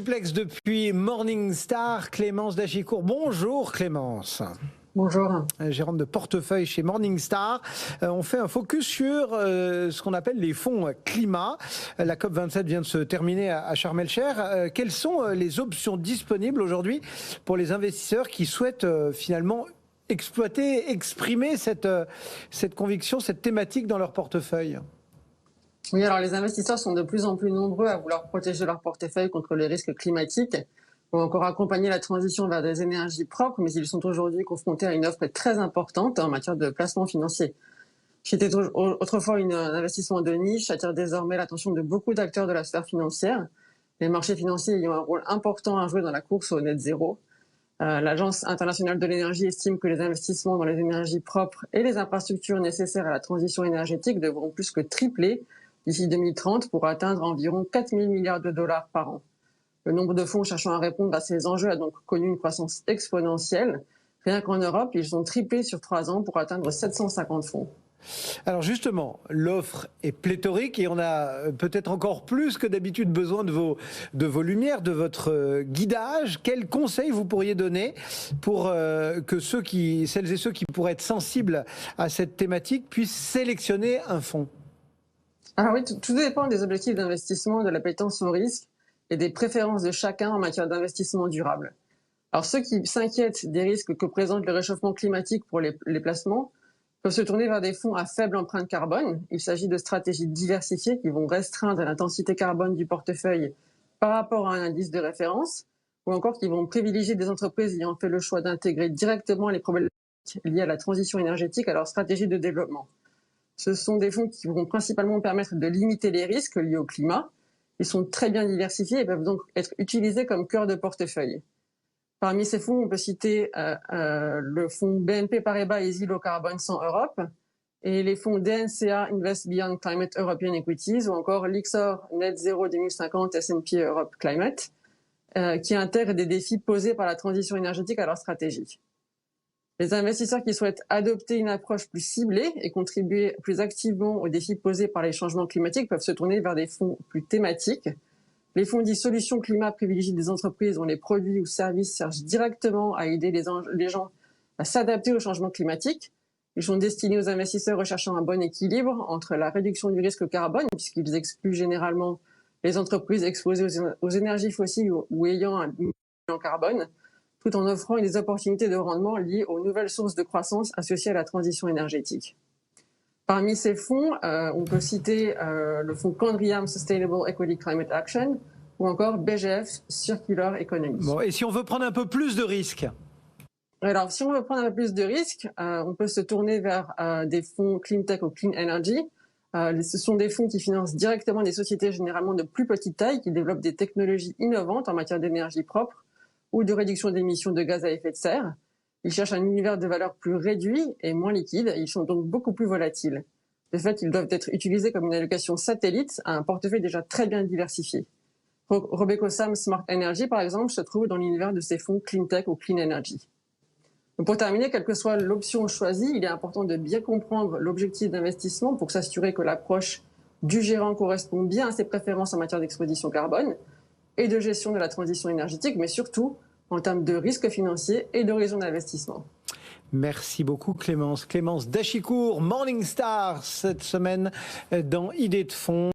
Duplex depuis Morningstar, Clémence Dachicourt. Bonjour Clémence. Bonjour. Gérante de portefeuille chez Morningstar. On fait un focus sur ce qu'on appelle les fonds climat. La COP27 vient de se terminer à Sharm el-Sheikh. Quelles sont les options disponibles aujourd'hui pour les investisseurs qui souhaitent finalement exploiter, exprimer cette conviction, cette thématique dans leur portefeuille ? Oui, alors les investisseurs sont de plus en plus nombreux à vouloir protéger leur portefeuille contre les risques climatiques ou encore accompagner la transition vers des énergies propres, mais ils sont aujourd'hui confrontés à une offre très importante en matière de placement financier. Qui était autrefois un investissement de niche, attire désormais l'attention de beaucoup d'acteurs de la sphère financière. Les marchés financiers ayant un rôle important à jouer dans la course au net zéro. L'Agence internationale de l'énergie estime que les investissements dans les énergies propres et les infrastructures nécessaires à la transition énergétique devront plus que tripler d'ici 2030 pour atteindre environ 4 000 milliards de dollars par an. Le nombre de fonds cherchant à répondre à ces enjeux a donc connu une croissance exponentielle. Rien qu'en Europe, ils ont triplé sur 3 ans pour atteindre 750 fonds. Alors justement, l'offre est pléthorique et on a peut-être encore plus que d'habitude besoin de vos lumières, de votre guidage. Quels conseils vous pourriez donner pour que celles et ceux qui pourraient être sensibles à cette thématique puissent sélectionner un fonds ? Alors oui, tout dépend des objectifs d'investissement, de l'appétence au risque et des préférences de chacun en matière d'investissement durable. Alors ceux qui s'inquiètent des risques que présente le réchauffement climatique pour les placements peuvent se tourner vers des fonds à faible empreinte carbone. Il s'agit de stratégies diversifiées qui vont restreindre l'intensité carbone du portefeuille par rapport à un indice de référence, ou encore qui vont privilégier des entreprises ayant fait le choix d'intégrer directement les problématiques liées à la transition énergétique à leur stratégie de développement. Ce sont des fonds qui vont principalement permettre de limiter les risques liés au climat. Ils sont très bien diversifiés et peuvent donc être utilisés comme cœur de portefeuille. Parmi ces fonds, on peut citer le fonds BNP Paribas Easy Low Carbon 100 Europe et les fonds DNCA Invest Beyond Climate European Equities ou encore l'Ixor Net Zero 2050 S&P Europe Climate qui intègrent des défis posés par la transition énergétique à leur stratégie. Les investisseurs qui souhaitent adopter une approche plus ciblée et contribuer plus activement aux défis posés par les changements climatiques peuvent se tourner vers des fonds plus thématiques. Les fonds dits solutions climat privilégient des entreprises dont les produits ou services cherchent directement à aider les gens à s'adapter au changement climatique. Ils sont destinés aux investisseurs recherchant un bon équilibre entre la réduction du risque carbone, puisqu'ils excluent généralement les entreprises exposées aux énergies fossiles ou ayant un bilan carbone, tout en offrant des opportunités de rendement liées aux nouvelles sources de croissance associées à la transition énergétique. Parmi ces fonds, on peut citer le fonds Candriam Sustainable Equity Climate Action ou encore BGF Circular Economy. Bon, et si on veut prendre un peu plus de risques ? Alors, si on veut prendre un peu plus de risques, on peut se tourner vers des fonds Clean Tech ou Clean Energy. Ce sont des fonds qui financent directement des sociétés généralement de plus petite taille qui développent des technologies innovantes en matière d'énergie propre ou de réduction d'émissions de gaz à effet de serre. Ils cherchent un univers de valeur plus réduit et moins liquide. Ils sont donc beaucoup plus volatiles. De fait, ils doivent être utilisés comme une allocation satellite à un portefeuille déjà très bien diversifié. RobecoSAM Smart Energy, par exemple, se trouve dans l'univers de ces fonds Clean Tech ou Clean Energy. Donc pour terminer, quelle que soit l'option choisie, il est important de bien comprendre l'objectif d'investissement pour s'assurer que l'approche du gérant correspond bien à ses préférences en matière d'exposition carbone et de gestion de la transition énergétique, mais surtout en termes de risques financiers et d'horizon d'investissement. Merci beaucoup Clémence. Clémence Dachicourt, Morningstar cette semaine dans Idées de fonds.